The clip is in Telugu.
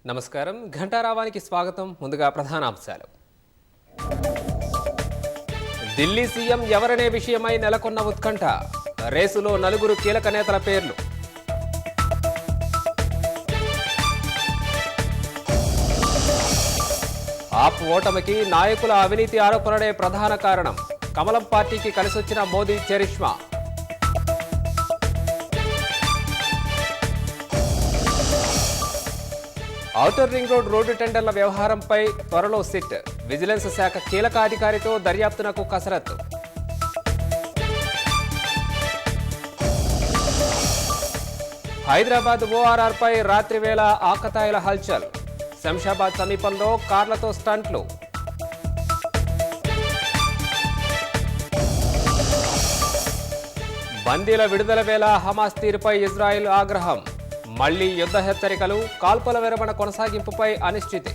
నమస్కారం ఘంటారావానికి స్వాగతం. ముందుగా ప్రధాన అంశాలు. ఢిల్లీ సీఎం ఎవరనే విషయమై నెలకొన్న ఉత్కంఠ. రేసులో 4 కీలక నేతల పేర్లు. ఆప్ ఓటమికి నాయకుల అవినీతి ఆరోపణలే ప్రధాన కారణం. కమలం పార్టీకి కలిసొచ్చిన Modi charisma. Outer ring road టెండర్ల వ్యవహారంపై త్వరలో సిట్. విజిలెన్స్ శాఖ కీలక అధికారితో దర్యాప్తునకు కసరత్తు. హైదరాబాద్ ఓఆర్ఆర్పై రాత్రి వేళ ఆకతాయిల హల్చల్. శంషాబాద్ సమీపంలో కార్లతో స్టంట్లు. బందీల విడుదల వేళ హమాస్ తీరుపై ఇజ్రాయెల్ ఆగ్రహం. మళ్లీ యుద్ధ హెచ్చరికలు, కాల్పుల విరమణ కొనసాగింపుపై అనిశ్చితి.